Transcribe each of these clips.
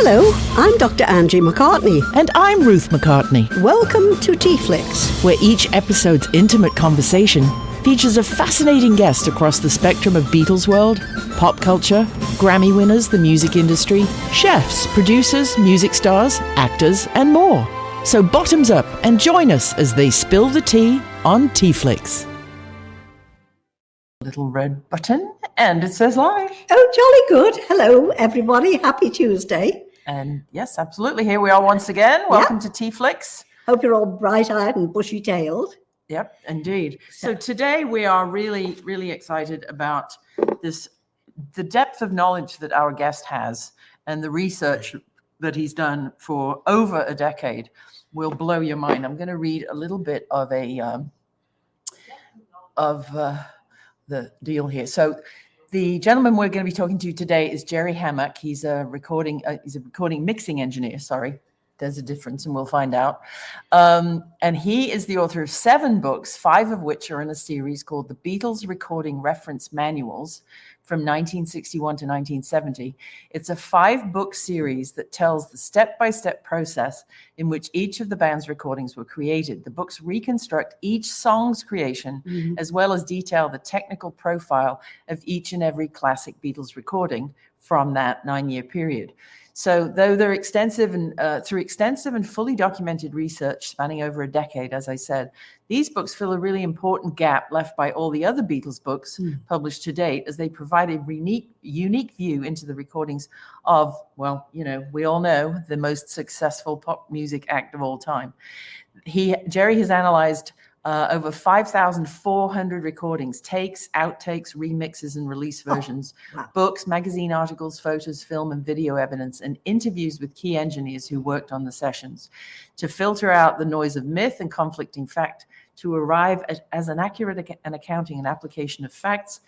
Hello, I'm Dr. Angie McCartney. And I'm Ruth McCartney. Welcome to TeaFlix, where each episode's intimate conversation features a fascinating guest across the spectrum of Beatles world, pop culture, Grammy winners, the music industry, chefs, producers, music stars, actors, and more. So bottoms up and join us as they spill the tea on TeaFlix. Little red button, and it says live. Oh, jolly good. Hello, everybody. Happy Tuesday. And yes, absolutely. Here we are once again. Welcome to TeaFlix. Hope you're all bright-eyed and bushy-tailed. Yep, indeed. So today we are really, really excited about the depth of knowledge that our guest has, and the research that he's done for over a decade will blow your mind. I'm going to read a little bit of the deal here. So the gentleman we're going to be talking to today is Jerry Hammack. He's a recording mixing engineer. Sorry, there's a difference, and we'll find out. And he is the author of 7 books, 5 of which are in a series called The Beatles Recording Reference Manuals from 1961 to 1970. It's a 5-book series that tells the step-by-step process in which each of the band's recordings were created. The books reconstruct each song's creation, as well as detail the technical profile of each and every classic Beatles recording from that 9-year period. So though they're extensive and through extensive and fully documented research spanning over a decade, as I said, these books fill a really important gap left by all the other Beatles books published to date, as they provide a unique view into the recordings of, well, you know, we all know, the most successful pop music act of all time. Jerry has analyzed over 5,400 recordings, takes, outtakes, remixes, and release versions, books, magazine articles, photos, film, and video evidence, and interviews with key engineers who worked on the sessions to filter out the noise of myth and conflicting fact to arrive at as an accurate an accounting and application of facts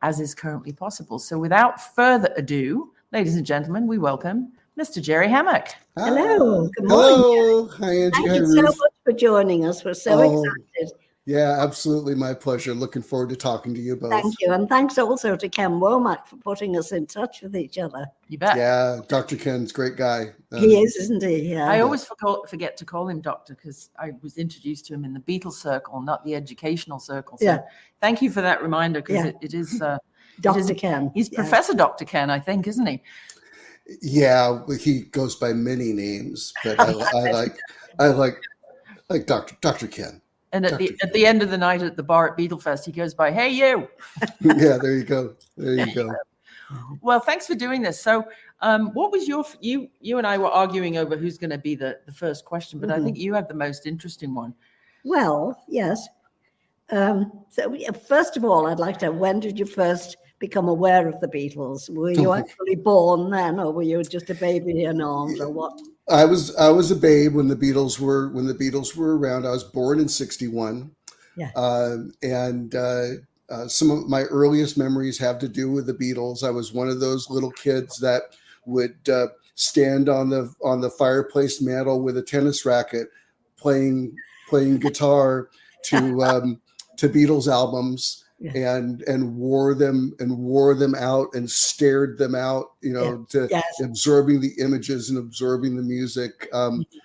as is currently possible. So without further ado, ladies and gentlemen, we welcome Mr. Jerry Hammack. Hello. Good morning. Hello. Hi, Angie. Thank Hi, you Ruth. so much for joining us. We're so excited. Yeah, absolutely. My pleasure. Looking forward to talking to you both. Thank you. And thanks also to Ken Womack for putting us in touch with each other. You bet. Yeah, Dr. Ken's a great guy. He is, isn't he? Yeah. I always forget to call him doctor, because I was introduced to him in the Beatles circle, not the educational circle. So thank you for that reminder, because it is Dr. Ken. He's Professor Dr. Ken, I think, isn't he? Yeah, he goes by many names, but I like Dr. Ken. And at the end of the night at the bar at Beatlefest, he goes by, "Hey, you." Yeah, there you go. There you go. Well, thanks for doing this. So, what was you and I were arguing over who's going to be the first question, but I think you have the most interesting one. Well, yes. So first of all, I'd like to, when did you first become aware of the Beatles? Were you actually born then, or were you just a baby in arms, or what? I was a babe when the Beatles were around. I was born in 1961. Yeah. Some of my earliest memories have to do with the Beatles. I was one of those little kids that would stand on the fireplace mantle with a tennis racket, playing guitar to Beatles albums. And wore them out and stared them out, to absorbing the images and absorbing the music.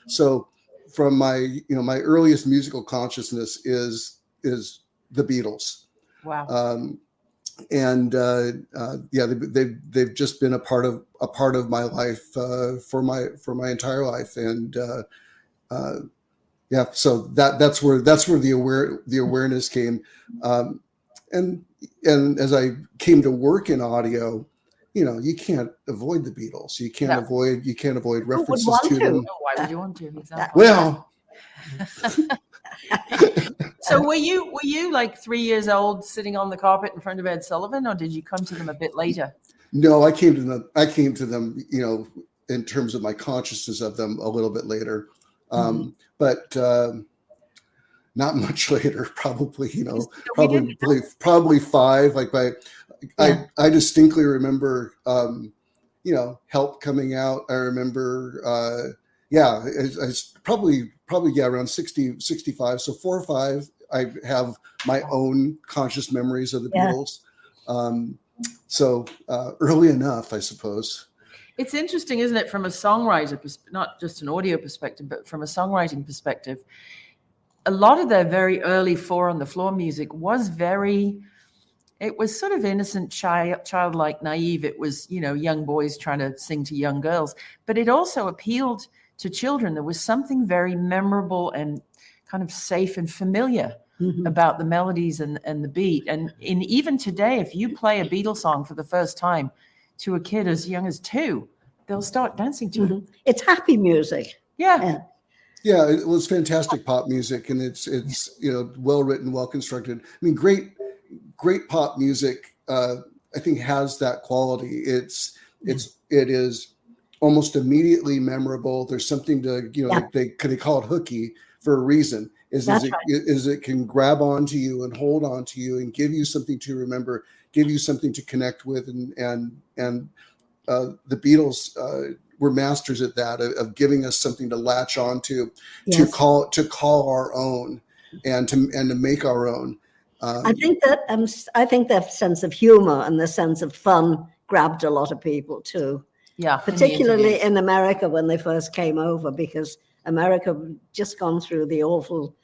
So from my earliest musical consciousness is the Beatles. Wow. They've just been a part of my life for my entire life. And so that's where the awareness came. And as I came to work in audio, you can't avoid the Beatles. You can't avoid references to them. No, why would you want to? Exactly. Well, so were you like 3 years old, sitting on the carpet in front of Ed Sullivan, or did you come to them a bit later? No, I came to them, in terms of my consciousness of them, a little bit later, but. Not much later, probably, probably 5. I distinctly remember, Help coming out. I remember, it's probably around 60, 65. So 4 or 5, I have my own conscious memories of the Beatles. So early enough, I suppose. It's interesting, isn't it, from a songwriter, not just an audio perspective, but from a songwriting perspective. A lot of their very early four on the floor music was it was sort of innocent, childlike, naive. It was, young boys trying to sing to young girls, but it also appealed to children. There was something very memorable and kind of safe and familiar about the melodies and the beat. And even today, if you play a Beatles song for the first time to a kid as young as 2, they'll start dancing to it. It's happy music. Yeah. Yeah, it was fantastic pop music, and it's well written, well constructed. I mean, great pop music. I think has that quality. It is almost immediately memorable. There's something to they call it hooky for a reason. It can grab onto you and hold onto you and give you something to remember, give you something to connect with, and the Beatles were masters at that, of giving us something to latch onto, to call our own, and to make our own. I think that sense of humor and the sense of fun grabbed a lot of people too. Yeah, particularly in America when they first came over, because America had just gone through the awful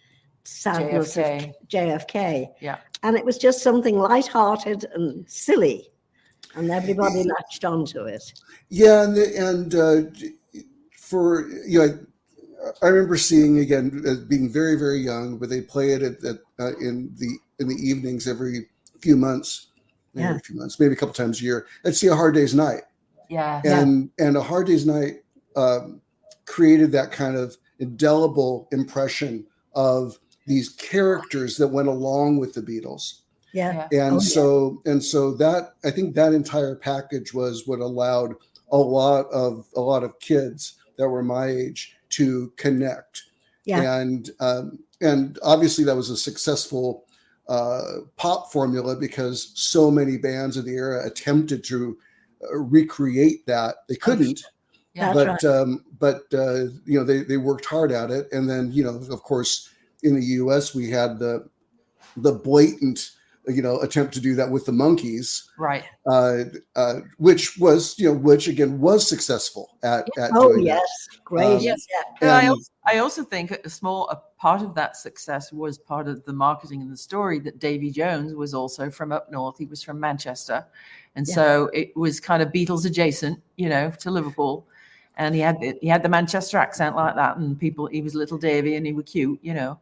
sadness of JFK. Yeah, and it was just something lighthearted and silly, and everybody latched onto it. Yeah, I remember seeing, again, being very, very young, but they play it in the evenings every few months, maybe a couple times a year. I'd see A Hard Day's Night. Yeah, and A Hard Day's Night created that kind of indelible impression of these characters that went along with the Beatles. Yeah. So that, I think that entire package was what allowed a lot of kids that were my age to connect. Yeah. And obviously that was a successful pop formula, because so many bands of the era attempted to recreate that. They couldn't. Yeah, but they worked hard at it. And then, of course, in the US we had the blatant attempt to do that with the Monkees, right? Which again was successful at doing yes, that. great. Yes. I also think a part of that success was part of the marketing and the story that Davy Jones was also from up north. He was from Manchester, and so it was kind of Beatles adjacent, to Liverpool. And he had the Manchester accent like that, and he was little Davy, and he was cute, So.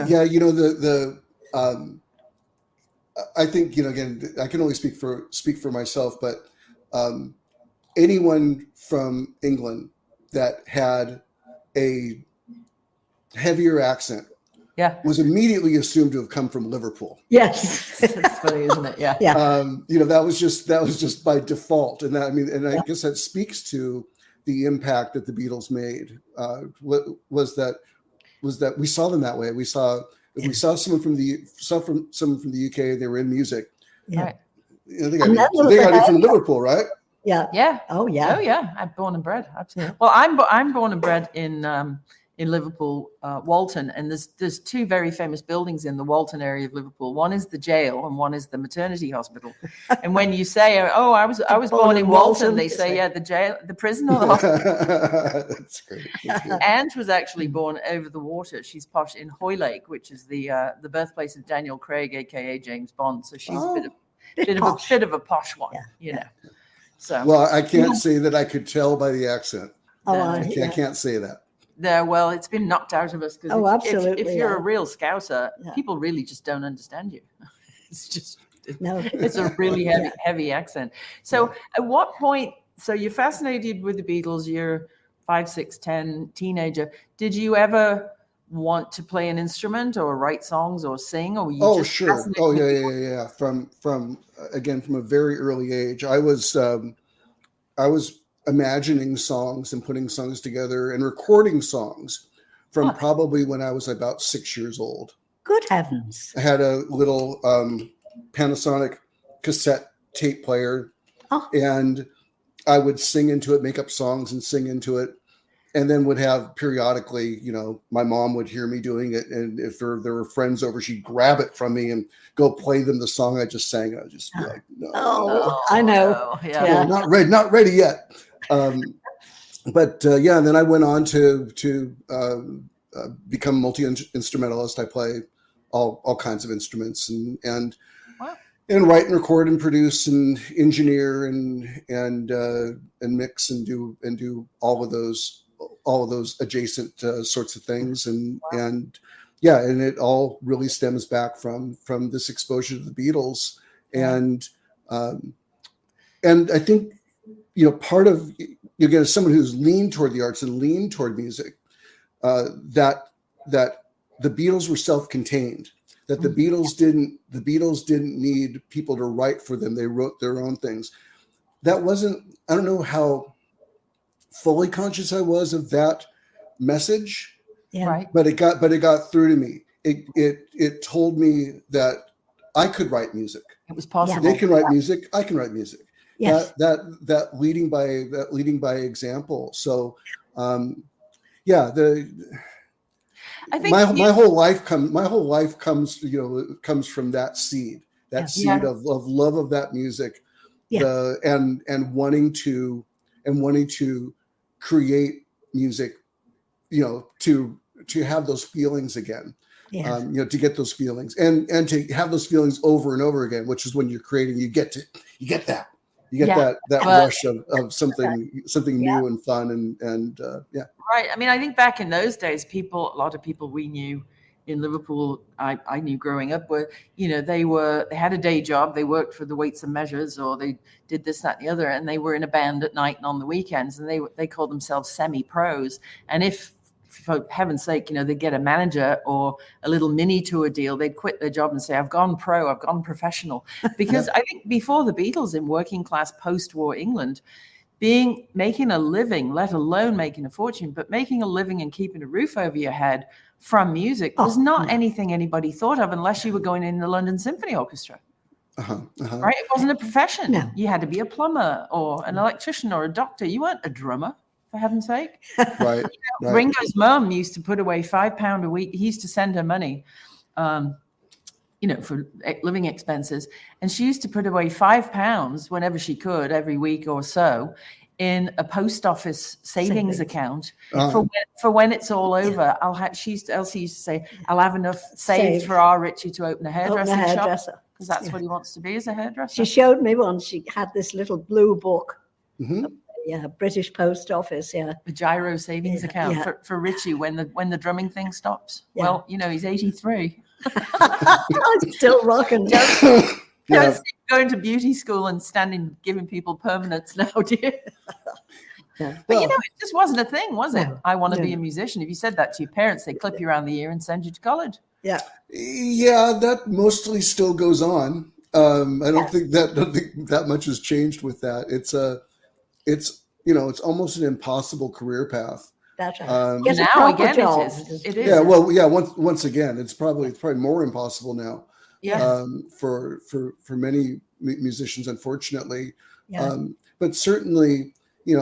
Yeah, I think, again, I can only speak for myself, but anyone from England that had a heavier accent was immediately assumed to have come from Liverpool. Yes. That's funny, isn't it? Yeah. That was just by default. And that, I guess that speaks to the impact that the Beatles made, was that we saw them that way. We saw someone from the UK. They were in music. Yeah, they got it from Liverpool, right? Yeah. Yeah. Oh yeah. Oh yeah. I'm born and bred. Absolutely. Well, I'm born and bred in Liverpool, Walton, and there's 2 very famous buildings in the Walton area of Liverpool. One is the jail, and one is the maternity hospital. And when you say, "Oh, I was born in Walton," they say, "Yeah, the jail, the prison, or the hospital." That's great. Ange was actually born over the water. She's posh in Hoylake, which is the birthplace of Daniel Craig, aka James Bond. So she's a bit of a posh one, So well, I can't say that I could tell by the accent. I can't say that. Well, it's been knocked out of us, because absolutely, if you're a real Scouser, people really just don't understand you. It's a really heavy accent. So at what point, so you're fascinated with the Beatles, you're 5, 6, 10, teenager. Did you ever want to play an instrument or write songs or sing, or were you sure. Yeah. From a very early age, I was imagining songs and putting songs together and recording songs from probably when I was about 6 years old. Good heavens. I had a little Panasonic cassette tape player, and I would sing into it, make up songs and sing into it. And then would have periodically, my mom would hear me doing it. And if there were friends over, she'd grab it from me and go play them the song I just sang. I'd just be like, no. Oh, I know. Yeah. Not ready yet. Yeah, and then I went on to become multi-instrumentalist. I play all kinds of instruments and Wow. and write and record and produce and engineer and mix and do all of those adjacent sorts of things and it all really stems back from this exposure to the Beatles and I think part of again as someone who's leaned toward the arts and leaned toward music that the Beatles were self-contained. That the Beatles didn't need people to write for them. They wrote their own things. That wasn't, I don't know how fully conscious I was of that message. Yeah. Right. But it got through to me. It told me that I could write music. It was possible. They can write music. I can write music. Yes. That leading by example. So I think my whole life comes from that seed of love of that music, and wanting to create music, to have those feelings again, to get those feelings and to have those feelings over and over again, which is when you're creating, you get that rush of something new and fun and Right. I mean, I think back in those days, a lot of people we knew in Liverpool, I knew growing up were, they had a day job, they worked for the Weights and Measures, or they did this, that, and the other, and they were in a band at night and on the weekends, and they called themselves semi-pros. And if, for heaven's sake, they get a manager or a little mini tour deal, they'd quit their job and say, I've gone pro, I've gone professional. Because I think before the Beatles in working class post-war England, making a living, let alone making a fortune, but making a living and keeping a roof over your head from music was not anything anybody thought of unless you were going in the London Symphony Orchestra. Right? It wasn't a profession. No. You had to be a plumber or an electrician or a doctor. You weren't a drummer, for heaven's sake. Right. Ringo's mum used to put away £5 a week. He used to send her money, for living expenses. And she used to put away £5 whenever she could, every week or so, in a post office savings account for when it's all over. Elsie used to say, I'll have enough saved for our Richie to open a hairdressing shop, because that's what he wants to be, as a hairdresser. She showed me once. She had this little blue book. British Post Office, a gyro savings account for Richie when the drumming thing stops. Well, he's 83. Still rocking. Going to beauty school and giving people permanents now, dear. But it just wasn't a thing, was it? I want to be a musician. If you said that to your parents, they'd clip you around the ear and send you to college. Yeah, that mostly still goes on. I don't think that much has changed with that. It's almost an impossible career path. That's right. Now again, it is. Yeah. Well, yeah. Once again, it's probably more impossible now. Yeah. For many musicians, unfortunately. Yeah. But certainly,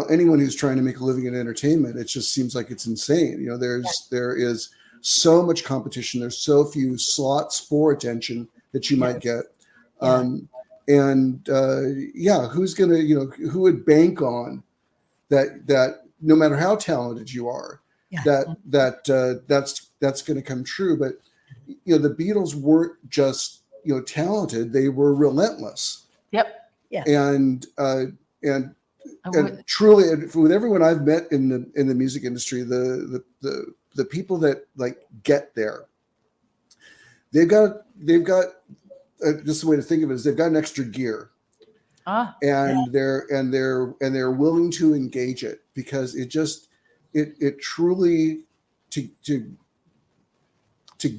anyone who's trying to make a living in entertainment, it just seems like it's insane. There is so much competition. There's so few slots for attention that you might get. Who's gonna, who would bank on that no matter how talented you are, that's going to come true. But the Beatles weren't just talented; they were relentless. Yep. Yeah. And truly, with everyone I've met in the music industry, the people that get there, they've got just the way to think of it is they've got an extra gear. They're willing to engage it, because it truly to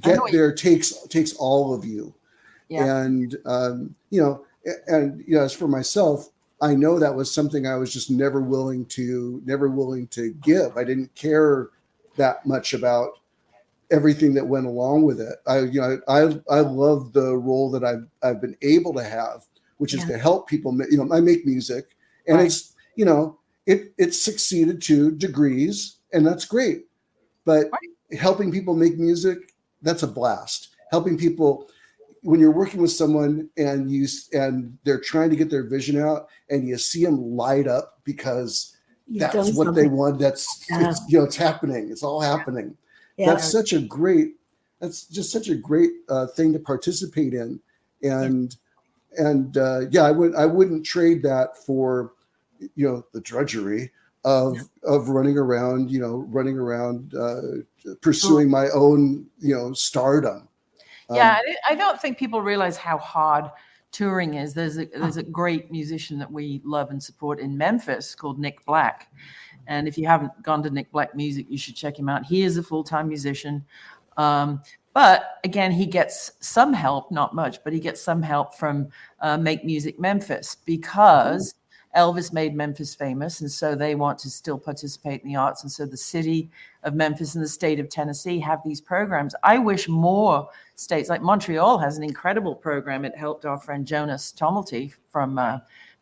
get there takes all of you. And as for myself, I know that was something I was just never willing to give. I didn't care that much about everything that went along with it. I love the role that I've been able to have, which is to help people. I make music, and it's it's succeeded to degrees, and that's great. But helping people make music, that's a blast. Helping people, when you're working with someone and they're trying to get their vision out, and you see them light up because You've that's done what they something. want. That's Yeah. it's happening. It's all happening. Yeah. That's just such a great thing to participate in, and I wouldn't trade that for the drudgery of running around pursuing my own stardom. Yeah, I don't think people realize how hard touring is. There's a great musician that we love and support in Memphis called Nick Black. And if you haven't gone to Nick Black Music, you should check him out. He is a full-time musician. But again, he gets some help, not much, but he gets some help from Make Music Memphis, because Elvis made Memphis famous. And so they want to still participate in the arts. And so the city of Memphis and the state of Tennessee have these programs. I wish more states, like Montreal has an incredible program. It helped our friend Jonas Tomelty from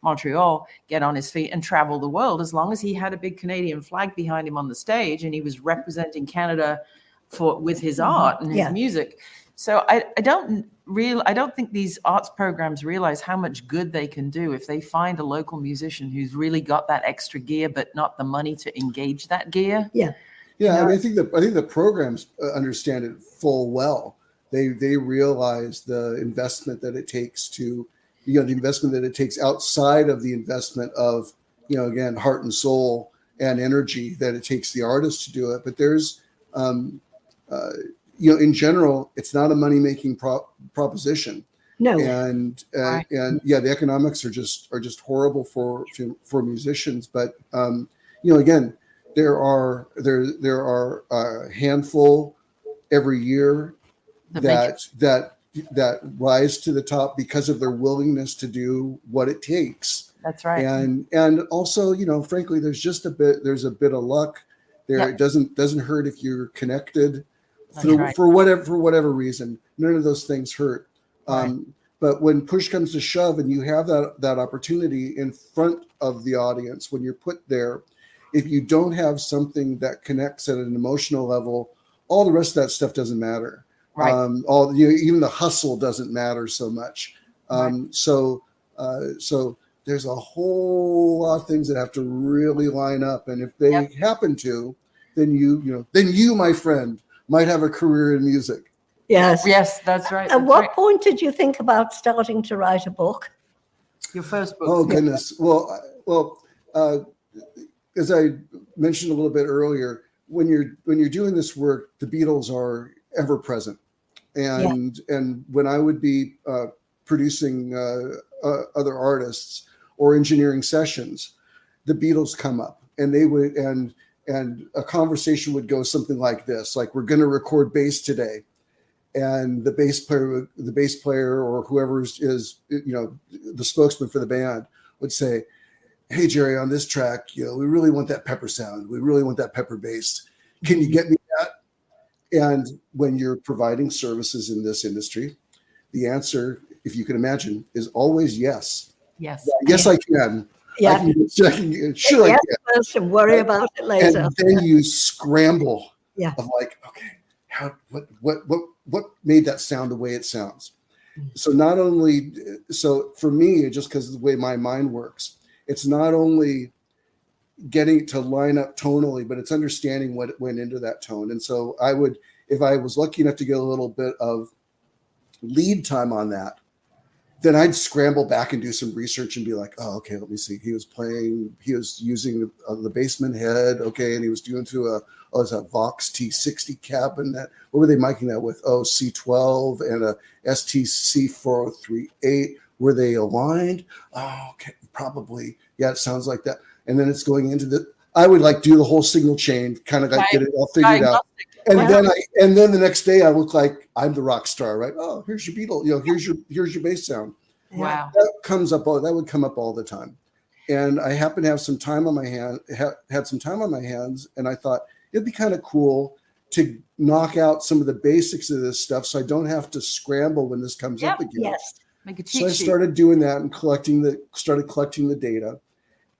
Montreal get on his feet and travel the world, as long as he had a big Canadian flag behind him on the stage and he was representing Canada with his art and his music. So I don't think these arts programs realize how much good they can do if they find a local musician who's really got that extra gear, but not the money to engage that gear. Yeah. I mean, I think the programs understand it full well. They realize the investment that it takes to, the investment that it takes outside of the investment of, again, heart and soul and energy that it takes the artist to do it. But there's, in general, it's not a money-making proposition. No. And the economics are just horrible for musicians. But again, there are a handful every year that rise to the top because of their willingness to do what it takes. That's right. And also, frankly, there's a bit of luck there. It doesn't hurt if you're connected for whatever reason. None of those things hurt. Right. But when push comes to shove and you have that opportunity in front of the audience, when you're put there, if you don't have something that connects at an emotional level, all the rest of that stuff doesn't matter. Right. Even the hustle doesn't matter so much. So there's a whole lot of things that have to really line up, and if they happen to, then you, my friend, might have a career in music. Yes, that's right. At what point did you think about starting to write a book? Your first book. Oh goodness. Well, as I mentioned a little bit earlier, when you're doing this work, the Beatles are ever present, and when I would be producing other artists or engineering sessions, the Beatles come up, and they would and a conversation would go something like this: like, we're going to record bass today, and the bass player or whoever is the spokesman for the band would say, "Hey Jerry, on this track, we really want that pepper sound. We really want that pepper bass. Can you get me that?" And when you're providing services in this industry, the answer, if you can imagine, is always yes. Yes, I can. Yeah. I can sure I can. First and worry about it later. And then you scramble. Yeah. Of like, okay, what made that sound the way it sounds? So for me, just because of the way my mind works, it's not only getting to line up tonally, but it's understanding what went into that tone. And so if I was lucky enough to get a little bit of lead time on that, then I'd scramble back and do some research and be like, oh, okay, let me see. He was using the basement head. Okay. And he was doing through a Vox T60 cab, and that, what were they miking that with? Oh, C12 and a STC 4038. Were they aligned? Oh, okay. Probably. Yeah. It sounds like that. And then it's going into I would do the whole signal chain, kind of get it all figured out. And then the next day I look like I'm the rock star, right? Oh, here's your Beatle, here's your bass sound. Wow. That would come up all the time. And I happened to have some time on my hands, and I thought it'd be kind of cool to knock out some of the basics of this stuff so I don't have to scramble when this comes up again. Yes. So I started doing that and started collecting the data.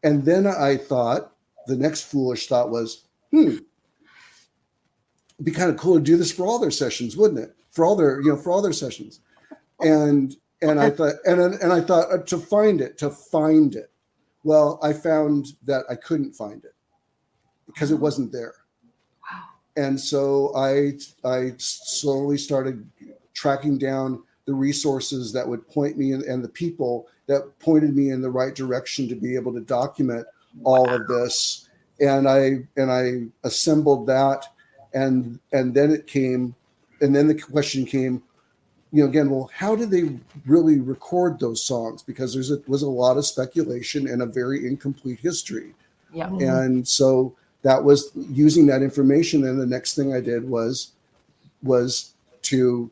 And then I thought, the next foolish thought was, it'd be kind of cool to do this for all their sessions, wouldn't it? For all their sessions. And I thought to find it. Well, I found that I couldn't find it. because it wasn't there. Wow. And so I slowly started tracking down the resources that would point me and the people that pointed me in the right direction to be able to document all of this. And I assembled that, and then the question came, again, well, how did they really record those songs? Because was a lot of speculation and a very incomplete history. Yeah. And so that was using that information. And the next thing I did was to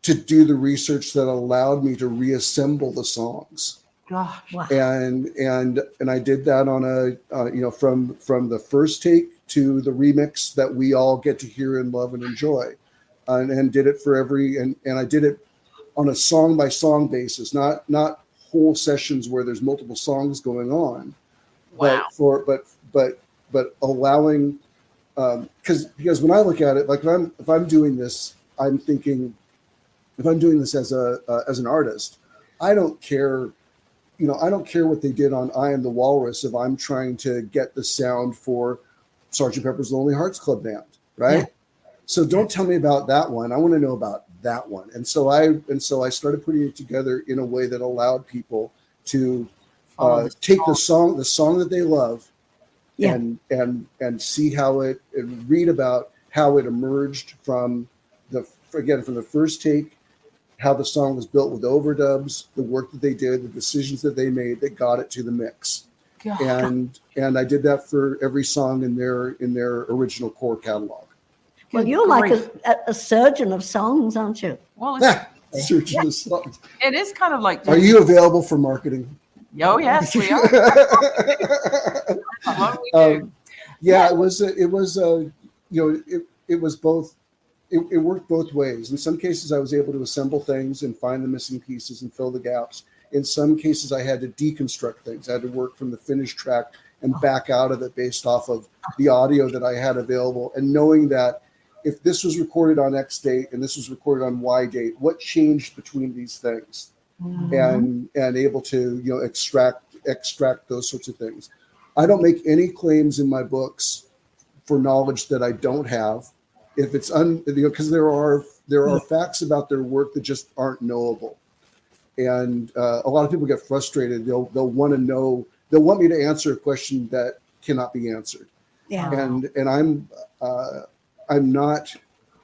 do the research that allowed me to reassemble the songs. Gosh. Wow. And I did that on from the first take to the remix that we all get to hear and love and enjoy, and did it for and I did it on a song by song basis, not whole sessions where there's multiple songs going on. Wow. But allowing, because when I look at it, like if I'm doing this, I'm thinking, if I'm doing this as an artist, I don't care. I don't care what they did on I Am the Walrus if I'm trying to get the sound for Sgt. Pepper's Lonely Hearts Club Band, right? Yeah. So don't tell me about that one. I want to know about that one. And so I started putting it together in a way that allowed people to take the song that they love, Yeah. and see how and read about how it emerged from the first take, how the song was built with overdubs, the work that they did, the decisions that they made that got it to the mix. God. And I did that for every song in their original core catalog. Well, Good you're like grief. a surgeon of songs, aren't you? Well, Search the songs. it is kind of like. Are you available for marketing? Oh yes, we are. Yeah, it was both. It worked both ways. In some cases, I was able to assemble things and find the missing pieces and fill the gaps. In some cases, I had to deconstruct things. I had to work from the finished track and back out of it based off of the audio that I had available, and knowing that if this was recorded on X date and this was recorded on Y date, what changed between these things, and able to extract those sorts of things. I don't make any claims in my books for knowledge that I don't have. If it's because there are facts about their work that just aren't knowable, and a lot of people get frustrated. They'll want to know. They'll want me to answer a question that cannot be answered. Yeah. And I'm not.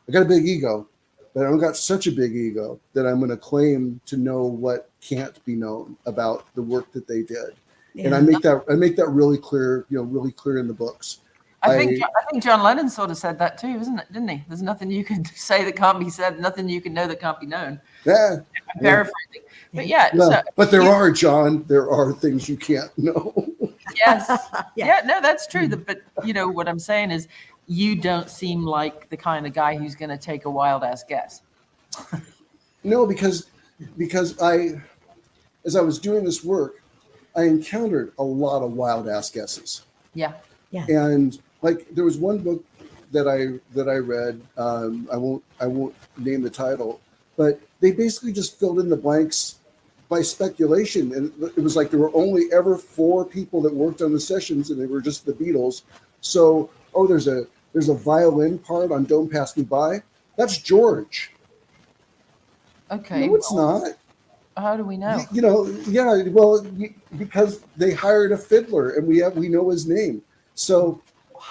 I got a big ego, but I don't got such a big ego that I'm going to claim to know what can't be known about the work that they did. Yeah. And I make that really clear. Really clear in the books. I think John Lennon sort of said that too, didn't he? There's nothing you can say that can't be said, nothing you can know that can't be known. Yeah. I'm paraphrasing. But yeah. No, so, but there are things you can't know. Yes. Yeah. Yeah, no, that's true. But what I'm saying is you don't seem like the kind of guy who's going to take a wild ass guess. No, because as I was doing this work, I encountered a lot of wild ass guesses. Yeah. Yeah. And like there was one book that I read. I won't name the title, but they basically just filled in the blanks by speculation, and it was like there were only ever 4 people that worked on the sessions, and they were just the Beatles. So, there's a violin part on "Don't Pass Me By." That's George. Okay. No, it's not. How do we know? Yeah. Well, because they hired a fiddler, and we know his name. So,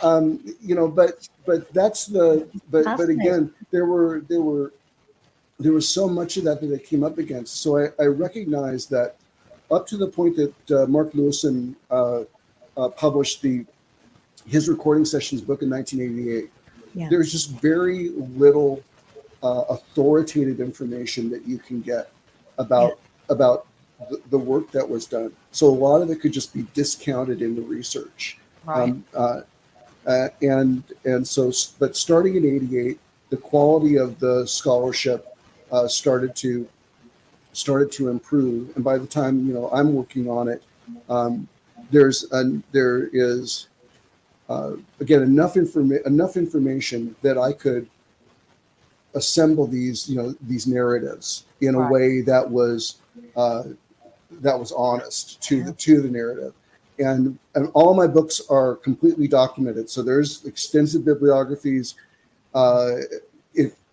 but that's but again, there was so much of that it came up against. So I recognized that up to the point that Mark Lewison published his recording sessions book in 1988, there's just very little authoritative information that you can get about the work that was done. So a lot of it could just be discounted in the research. Right. But starting in '88, the quality of the scholarship started to improve, and by the time I'm working on it, there is again enough information that I could assemble these narratives in a way that was honest to the narrative. and all my books are completely documented. So there's extensive bibliographies.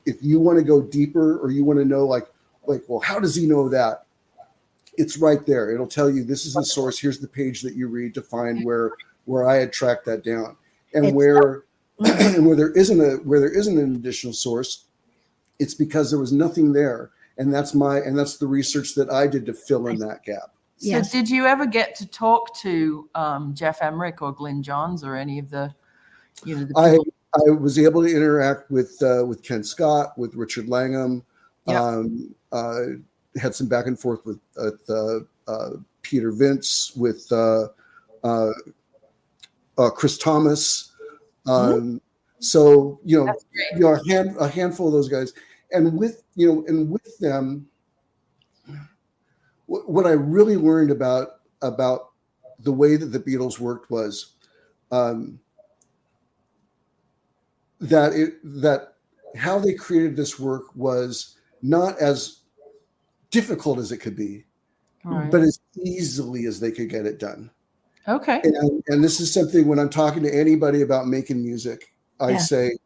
If you want to go deeper, or you want to know like, well, how does he know that? It's right there. It'll tell you this is the source. Here's the page that you read to find where I had tracked that down. And where there isn't an additional source, it's because there was nothing there. And that's the research that I did to fill in that gap. So Yes. did you ever get to talk to Jeff Emmerich or Glyn Johns or any of the, the people? I was able to interact with Ken Scott, with Richard Langham. Had some back and forth with Peter Vince, with Chris Thomas. So a handful of those guys, and with them, what I really learned about the way that the Beatles worked was that how they created this work was not as difficult as it could be, but as easily as they could get it done. Okay. And this is something, when I'm talking to anybody about making music, I say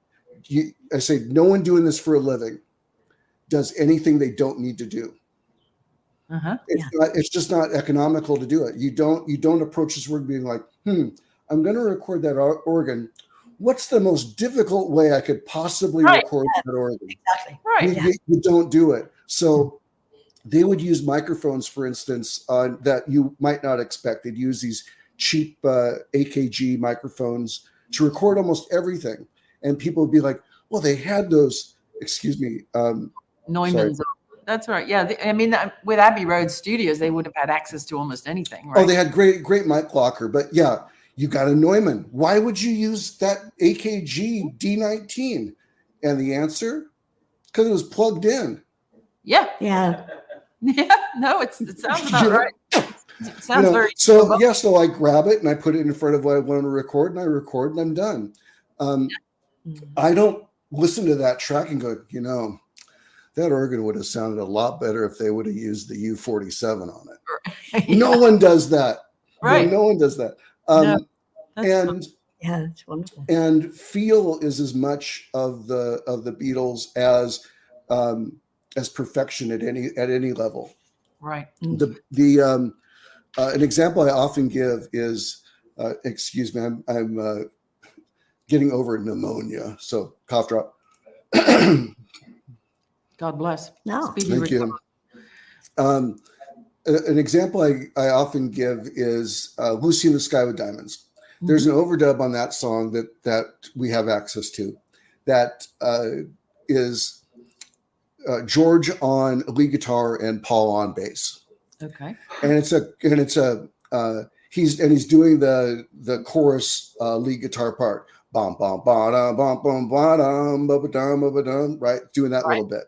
no one doing this for a living does anything they don't need to do. It's just not economical to do it. You don't approach this work being like, I'm going to record that organ. What's the most difficult way I could possibly record that organ? Exactly. Right. You don't do it. So they would use microphones, for instance, that you might not expect. They'd use these cheap AKG microphones to record almost everything. And people would be like, well, they had those, Neumann's. That's right. Yeah. I mean, with Abbey Road Studios, they would have had access to almost anything, right? Oh, they had great mic blocker. But yeah, you got a Neumann. Why would you use that AKG D19? And the answer? Because it was plugged in. Yeah. Yeah. Yeah. No, it sounds about right. It sounds very. So I grab it and I put it in front of what I want to record, and I record, and I'm done. I don't listen to that track and go, that organ would have sounded a lot better if they would have used the U47 on it. No one does that. Right. No one does that. It's wonderful. And feel is as much of the Beatles as perfection at any level. Right. An example I often give is, excuse me, I'm getting over pneumonia, so cough drop. God bless. No. Thank you. An example I often give is Lucy in the Sky with Diamonds. There's an overdub on that song that we have access to that is George on lead guitar and Paul on bass. Okay. And he's doing the chorus lead guitar part. Bum bum ba dum bum bum ba dum ba dum ba dum, right? Doing that little bit.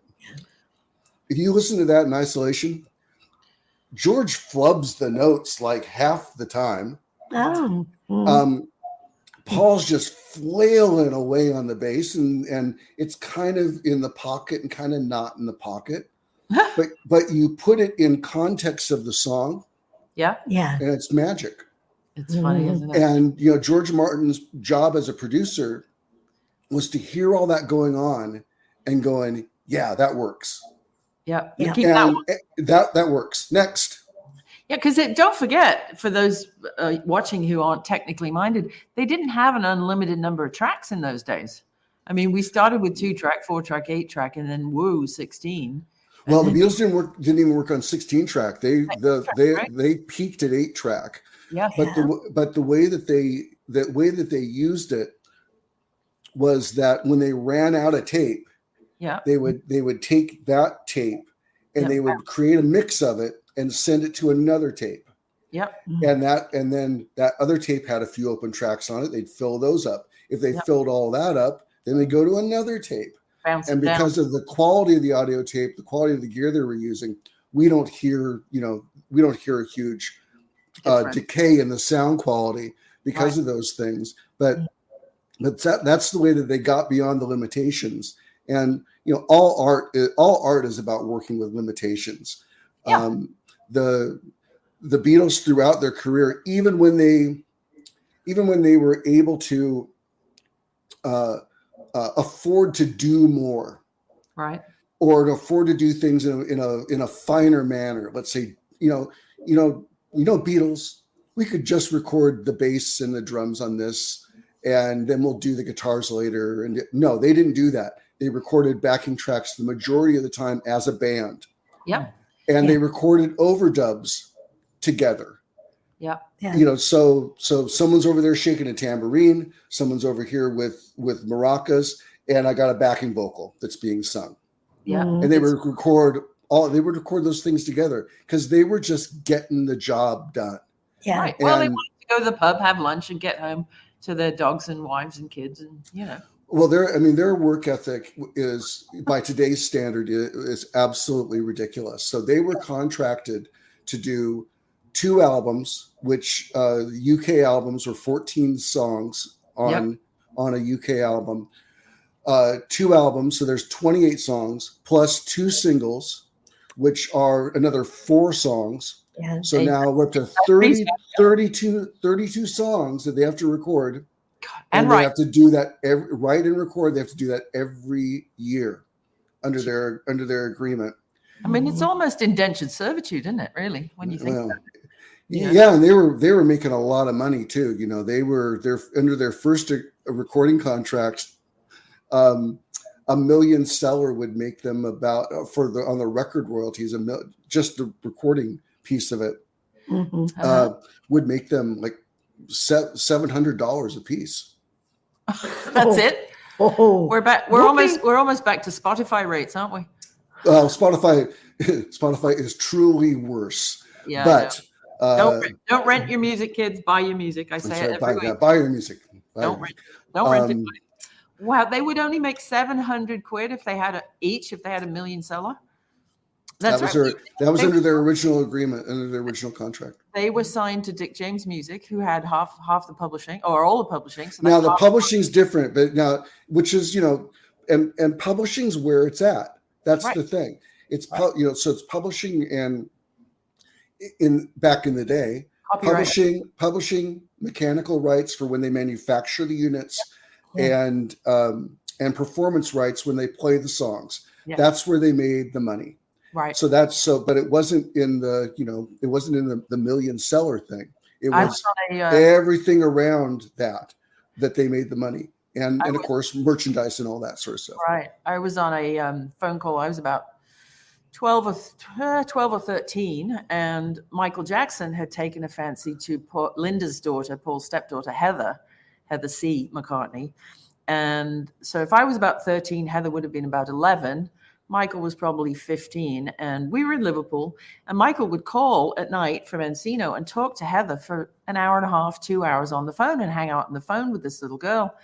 If you listen to that in isolation, George flubs the notes like half the time. Paul's just flailing away on the bass, and it's kind of in the pocket and kind of not in the pocket. but you put it in context of the song. Yeah. And it's magic. It's funny, isn't it? And George Martin's job as a producer was to hear all that going on and going, yeah, that works. Yeah. That works. Next. Yeah, because don't forget, for those watching who aren't technically minded, they didn't have an unlimited number of tracks in those days. I mean, we started with 2-track, 4-track, 8-track, and then 16. Well, the Beatles didn't even work on 16-track. They peaked at 8-track. Yeah. But the way that they used it was that when they ran out of tape, they would take that tape and they would create a mix of it and send it to another tape. Yep. And then that other tape had a few open tracks on it. They'd fill those up. If they filled all that up, then they go to another tape. Because of the quality of the audio tape, the quality of the gear they were using, we don't hear a huge decay in the sound quality because of those things. But that's the way that they got beyond the limitations. And all art is about working with limitations. the Beatles throughout their career, even when they were able to afford to do more, right, or to afford to do things in a finer manner. Let's say, Beatles, we could just record the bass and the drums on this, and then we'll do the guitars later. And no, they didn't do that. They recorded backing tracks the majority of the time as a band. yep, And they recorded overdubs together. yep, Yeah. So someone's over there shaking a tambourine, someone's over here with maracas, and I got a backing vocal that's being sung. yeah. Mm. And they would record those things together because they were just getting the job done. Yeah. Right. Well, they And- wanted to go to the pub, have lunch, and get home to their dogs and wives and kids, and Well, their work ethic is, by today's standard, is absolutely ridiculous. So they were contracted to do 2 albums, which UK albums were 14 songs on a UK album. 2 albums, so there's 28 songs plus 2 singles, which are another 4 songs. Yeah. So now we're up to 32 songs that they have to record. and they right. have to do that write and record. They have to do that every year under their agreement. I mean, it's almost indentured servitude, isn't it? Really, when you think. Well, about it. yeah, and they were making a lot of money too. They're under their first recording contract. $1 million seller would make them about on the record royalties, just the recording piece of it Mhm. would make them like $700 a piece. That's it. Oh, We're back. We're almost back to Spotify rates, aren't we? Spotify is truly worse. Yeah. But Don't rent your music, kids. Buy your music. I say it every week. buy your music. Don't rent it. Wow, they would only make 700 quid if they had a million seller. That's right. That was under their original agreement, under their original contract. They were signed to Dick James Music, who had half the publishing or all the publishing. So now the publishing's different, but now, which is, and publishing's where it's at. That's Right. the thing. It's so it's publishing, and back in the day, Copyright. publishing mechanical rights for when they manufacture the units, and performance rights when they play the songs. Yeah. That's where they made the money. Right. But it wasn't in the million seller thing. It was on everything around that they made the money, and of course merchandise and all that sort of stuff. Right. I was on a phone call. I was about 12 or 13, and Michael Jackson had taken a fancy to Linda's daughter, Paul's stepdaughter, Heather C. McCartney. And so if I was about 13, Heather would have been about 11. Michael was probably 15, and we were in Liverpool, and Michael would call at night from Encino and talk to Heather for an hour and a half, 2 hours on the phone, and hang out on the phone with this little girl.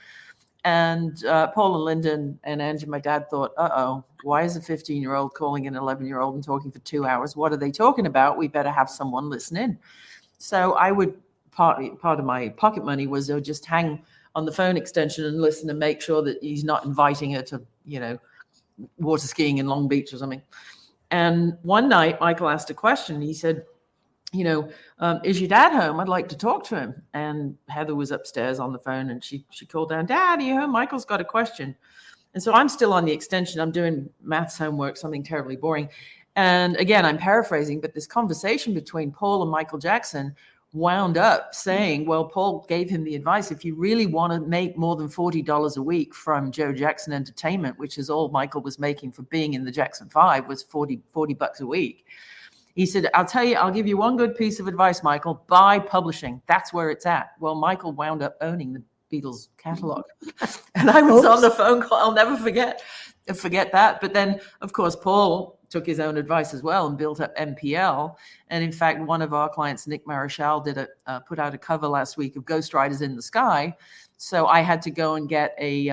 And Paul and Linda and Angie, my dad, thought, why is a 15-year-old calling an 11-year-old and talking for 2 hours? What are they talking about? We better have someone listen in. So I would, part of my pocket money was just hang on the phone extension and listen and make sure that he's not inviting her to, water skiing in Long Beach or something. And one night, Michael asked a question. He said, is your dad home? I'd like to talk to him. And Heather was upstairs on the phone, and she called down, Dad, are you home? Michael's got a question. And so I'm still on the extension. I'm doing maths homework, something terribly boring. And again, I'm paraphrasing, but this conversation between Paul and Michael Jackson wound up saying, well, Paul gave him the advice, if you really want to make more than $40 a week from Joe Jackson Entertainment, which is all Michael was making for being in the Jackson 5, was $40 a week. He said, I'll give you one good piece of advice, Michael, buy publishing. That's where it's at. Well, Michael wound up owning the Beatles catalog. And I was on the phone call. I'll never forget that. But then, of course, Paul took his own advice as well and built up MPL. And in fact, one of our clients, Nick Marichal, put out a cover last week of Ghost Riders in the Sky. So I had to go and get a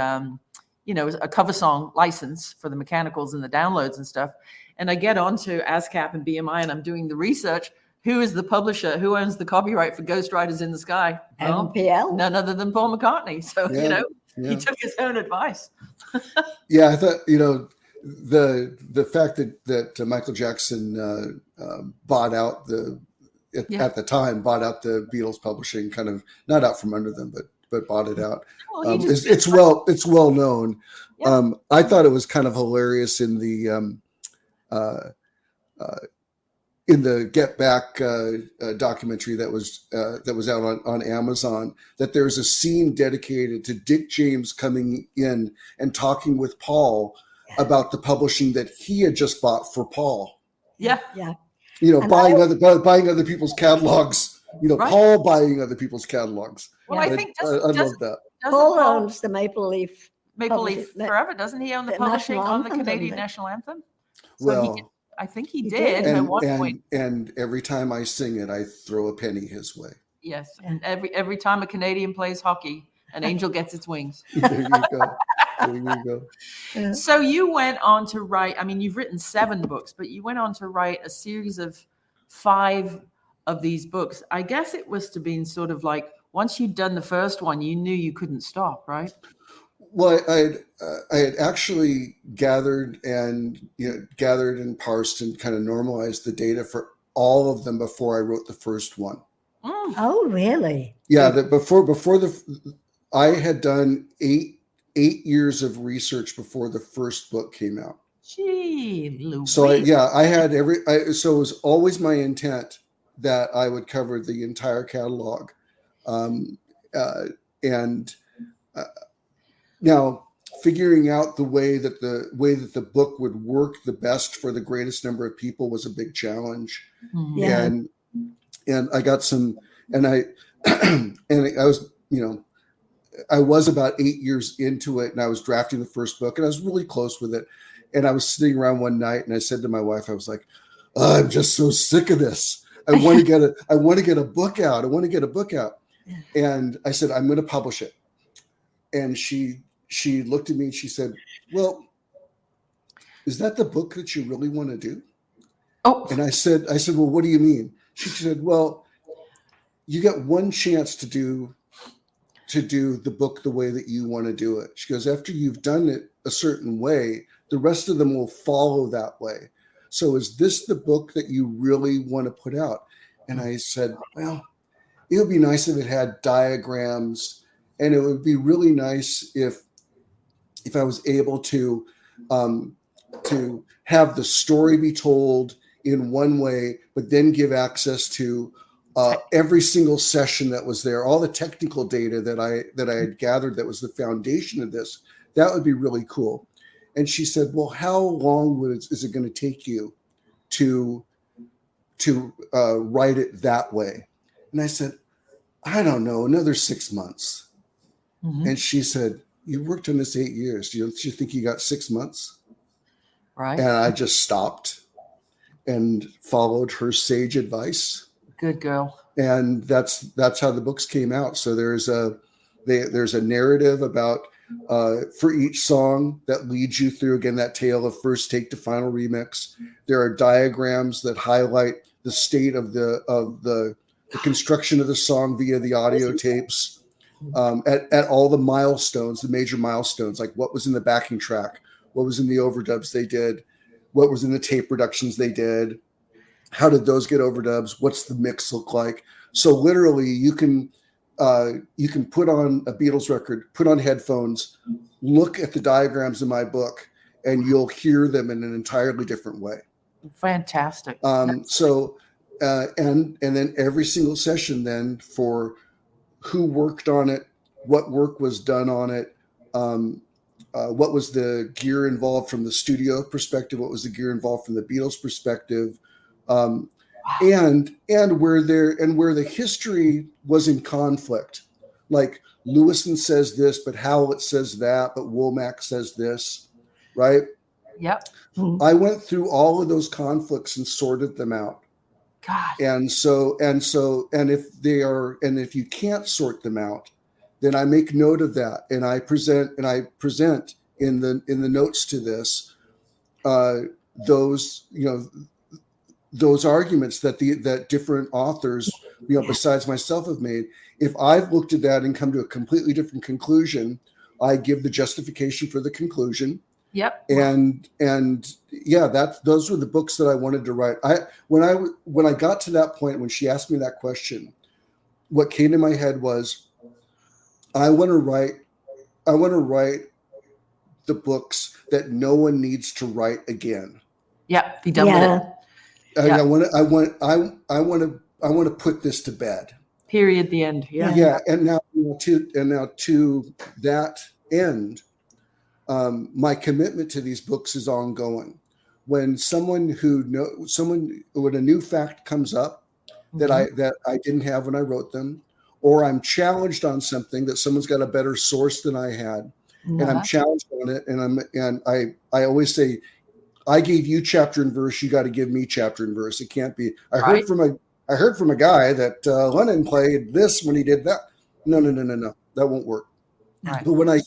cover song license for the mechanicals and the downloads and stuff. And I get onto ASCAP and BMI, and I'm doing the research. Who is the publisher? Who owns the copyright for Ghost Riders in the Sky? Well, MPL? none other than Paul McCartney. So, he took his own advice. Yeah, I thought, the fact that Michael Jackson bought out at the time bought out the Beatles publishing, kind of not out from under them, but bought it out. Well, It's well known. Yeah. I thought it was kind of hilarious in the Get Back documentary that was out on Amazon, that there's a scene dedicated to Dick James coming in and talking with Paul about the publishing that he had just bought for Paul. Yeah. And buying other people's catalogs. Right. Paul buying other people's catalogs. Well, I think I love that. Paul owns the Maple Leaf forever, doesn't he own the the publishing national on the anthem, Canadian doesn't he? national anthem? So Well, I think he He did did. at one point. and every time I sing it, I throw a penny his way. Yes, and every time a Canadian plays hockey, an angel gets its wings. There you go. There you go. Yeah. So you went on to write, I mean, you've written 7 books, but you went on to write a series of 5 of these books. I guess it was to be sort of like, once you'd done the first one, you knew you couldn't stop, right? Well, I had actually gathered and parsed and kind of normalized the data for all of them before I wrote the first one. Oh, really? Yeah, I had done 8 years of research before the first book came out. Gee, Louise. So I had so it was always my intent that I would cover the entire catalog, now figuring out the way that the book would work the best for the greatest number of people was a big challenge. Mhm. Yeah. And I got some, and I was, I was about 8 years into it, and I was drafting the first book, and I was really close with it. And I was sitting around one night, and I said to my wife, I was like, oh, I'm just so sick of this. I want to get a book out. I want to get a book out. And I said, I'm going to publish it. And she looked at me and she said, well, is that the book that you really want to do? Oh. And I said, well, what do you mean? She said, well, you got one chance to do the book the way that you want to do it. She goes, after you've done it a certain way, the rest of them will follow that way. So is this the book that you really want to put out? And I said, well, it would be nice if it had diagrams, and it would be really nice if I was able to have the story be told in one way, but then give access to every single session that was there, all the technical data that I had gathered that was the foundation of this. That would be really cool. And she said, well, how long is it going to take you to write it that way? And I said, I don't know, another 6 months. Mm-hmm. And she said, you worked on this 8 years. Do you think you got 6 months? Right. And I just stopped and followed her sage advice. Good girl. And that's how the books came out. So there's a narrative about for each song that leads you through, again, that tale of first take to final remix. There are diagrams that highlight the state of the construction of the song via the audio tapes, at all the milestones, the major milestones, like what was in the backing track, what was in the overdubs they did, what was in the tape reductions they did, how did those get overdubs, what's the mix look like. So literally you can put on a Beatles record, put on headphones, look at the diagrams in my book, and you'll hear them in an entirely different way. Fantastic. And then every single session then for who worked on it, what work was done on it, what was the gear involved from the studio perspective, what was the gear involved from the Beatles perspective, and where the history was in conflict. Like Lewison says this, but Howlett says that, but Womack says this, right? Yep. I went through all of those conflicts and sorted them out. God. And if you can't sort them out, then I make note of that, and I present in the notes to this those arguments that different authors, besides myself, have made. If I've looked at that and come to a completely different conclusion, I give the justification for the conclusion. Yep. And yeah, those were the books that I wanted to write. When I got to that point, when she asked me that question, what came to my head was, I want to write the books that no one needs to write again. Yep. Be done with it. I want to put this to bed. Period. The end. Yeah. Yeah. And now to that end, my commitment to these books is ongoing. When when a new fact comes up that I didn't have when I wrote them, or I'm challenged on something that someone's got a better source than I had, and I'm challenged on it, and I always say, I gave you chapter and verse, you got to give me chapter and verse. It can't be. I heard from a guy that Lennon played this when he did that. No, that won't work. Right. But when I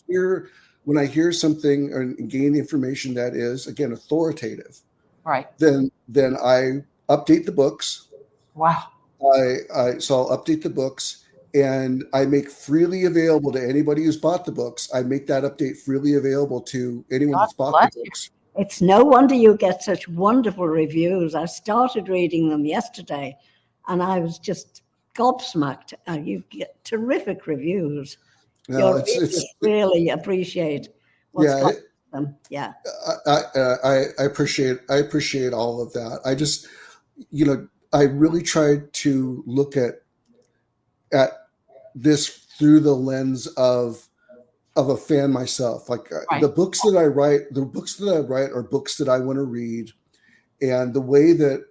hear something and gain information that is, again, authoritative, right, then I update the books. Wow. So I'll update the books, and I make freely available to anybody who's bought the books. I make that update freely available to anyone that's bought the books. It's no wonder you get such wonderful reviews. I started reading them yesterday, and I was just gobsmacked. You get terrific reviews. No, Your readers really appreciate what's going on them. Yeah, I appreciate all of that. I just, I really tried to look at this through the lens of a fan myself. Like the books that I write are books that I want to read, and the way that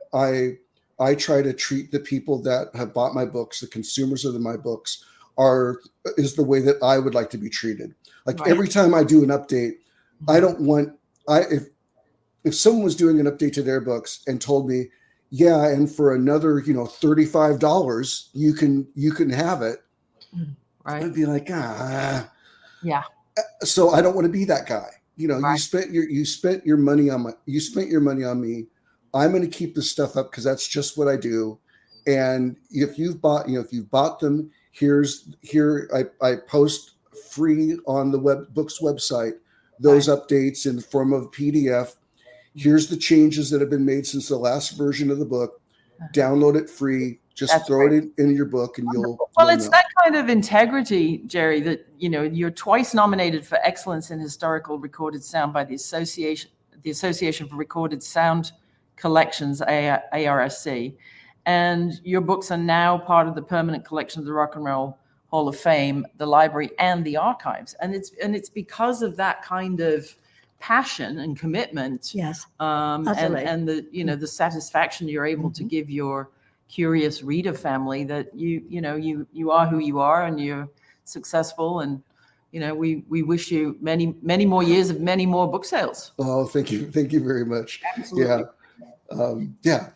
I try to treat the people that have bought my books, the consumers of my books, is the way that I would like to be treated. Like every time I do an update, I don't want if someone was doing an update to their books and told me, yeah, and for another $35 you can have it, right? I'd be like, yeah. So I don't want to be that guy. You spent your money on me. I'm going to keep this stuff up because that's just what I do. And if you've bought them, I post free on the books website those updates in the form of PDF. Here's the changes that have been made since the last version of the book. Download it free. Just throw it in your book, and you'll it's that kind of integrity, Jerry, that you're twice nominated for excellence in historical recorded sound by the Association for Recorded Sound Collections, ARSC, and your books are now part of the permanent collection of the Rock and Roll Hall of Fame, the library, and the archives, and it's because of that kind of passion and commitment, and the satisfaction you're able to give your curious reader family that you are who you are, and you're successful, and we wish you many more years of many more book sales. Oh, thank you very much. Absolutely. Yeah.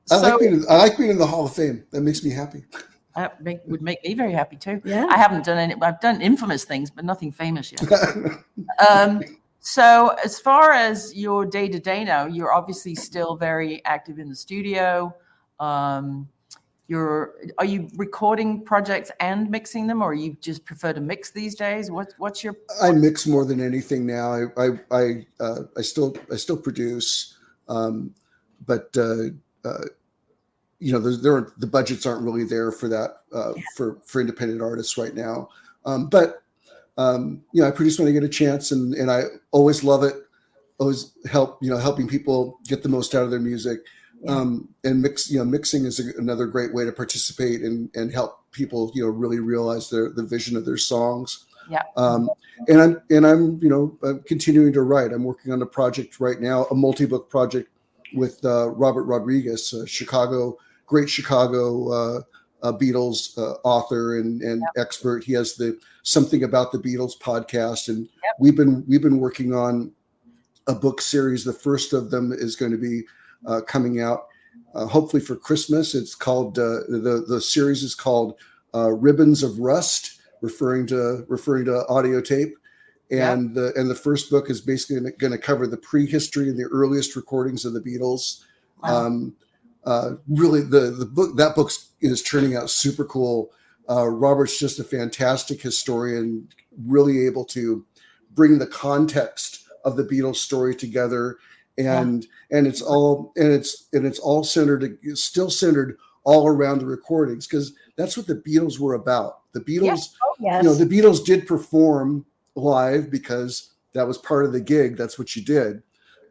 I like being in the Hall of Fame. That makes me happy. That would make me very happy too. Yeah. I haven't done any. I've done infamous things, but nothing famous yet. So as far as your day-to-day now, you're obviously still very active in the studio. Are you recording projects and mixing them, or you just prefer to mix these days? What's your? I mix more than anything now. I still produce, but the budgets aren't really there for that for independent artists right now. But I produce when I get a chance, and I always love it. Always helping people get the most out of their music. And mixing is another great way to participate and help people, really realize the vision of their songs. Yeah. And I'm continuing to write. I'm working on a project right now, a multi-book project with Robert Rodriguez, great Chicago Beatles author and expert. He has the Something About the Beatles podcast, and we've been working on a book series. The first of them is going to be coming out hopefully for Christmas. It's called the series is called Ribbons of Rust, referring to audio tape, and the first book is basically going to cover the prehistory and the earliest recordings of the Beatles. Wow. Really, that book is turning out super cool. Robert's just a fantastic historian, really able to bring the context of the Beatles story together, and it's all still centered all around the recordings, because that's what the Beatles were about. The Beatles, the Beatles did perform live because that was part of the gig. That's what you did.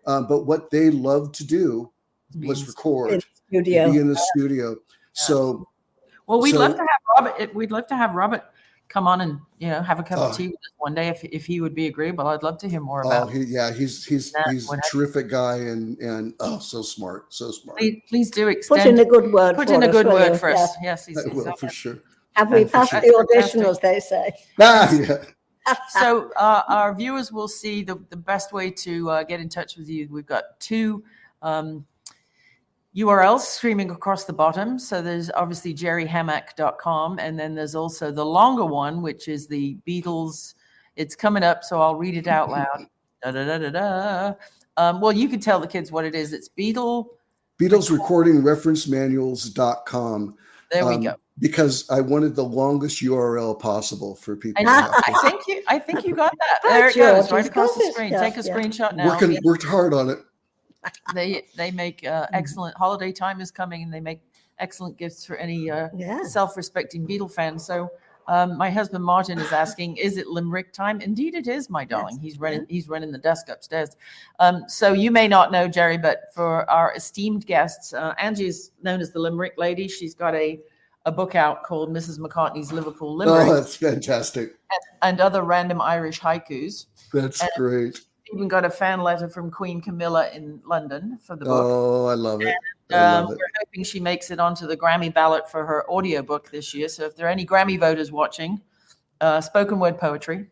But what they loved to do was record, be in the studio. So, well, we'd love to have Robert. We'd love to have Robert come on and have a cup of tea with us one day if he would be agreeable. I'd love to hear more about. He's a terrific guy and so smart. Please do extend. Put in a good word. For us. Yes, I will for sure. Have we passed the audition, as they say? Yeah. So our viewers will see the best way to get in touch with you. We've got 2 URLs streaming across the bottom. So there's obviously jerryhammack.com, and then there's also the longer one, which is the Beatles. It's coming up, so I'll read it out loud. Well, you can tell the kids what it is. It's BeatlesRecordingReferenceManuals.com. There we go. Because I wanted the longest URL possible for people. I think you got that. There it goes, right across the screen. Take a screenshot now. Worked hard on it. They make excellent. Holiday time is coming, and they make excellent gifts for any self-respecting Beatle fan. So my husband Martin is asking, is it limerick time? Indeed it is, my darling. He's running the desk upstairs. So you may not know, Jerry, but for our esteemed guests, Angie is known as the limerick lady. She's got a book out called Mrs. McCartney's Liverpool Limerick. Oh, that's fantastic. And other random Irish haikus. That's great. Even got a fan letter from Queen Camilla in London for the book. Oh, I love it. We're hoping she makes it onto the Grammy ballot for her audiobook this year. So if there are any Grammy voters watching, spoken word poetry.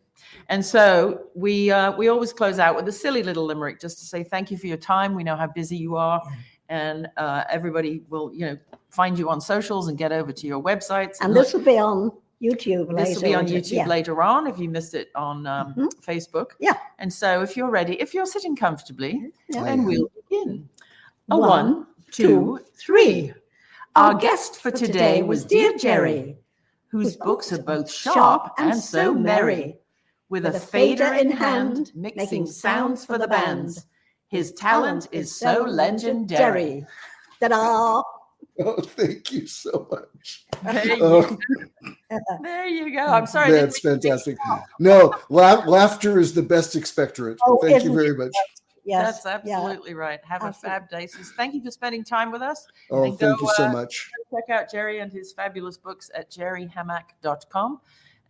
And so we always close out with a silly little limerick just to say thank you for your time. We know how busy you are. And everybody will, find you on socials and get over to your websites. And this will be on YouTube later. This will be on YouTube later on if you missed it on Facebook. Yeah. And so if you're ready, if you're sitting comfortably, then we'll begin. 1, 2, 3. Our guest for today was dear Jerry, whose books are both sharp and so merry. With a fader in hand, mixing sounds for the bands. His talent is so legendary. Ta-da! Oh, thank you so much. There you go. I'm sorry. That's fantastic. No, laughter is the best expectorant. Thank you very much. Yes, that's absolutely right. Have a fab day. So thank you for spending time with us. Oh, thank you so much. Check out Jerry and his fabulous books at jerryhammack.com.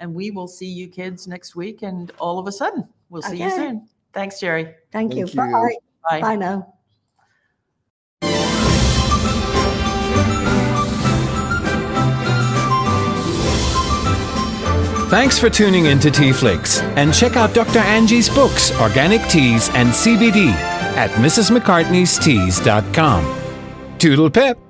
And we will see you kids next week. And all of a sudden, we'll see you soon. Thanks, Jerry. Thank you. Bye. Bye. Bye now. Thanks for tuning in to TeaFlix, and check out Dr. Angie's books, Organic Teas and CBD at mrsmccartneysteas.com. Toodle pip.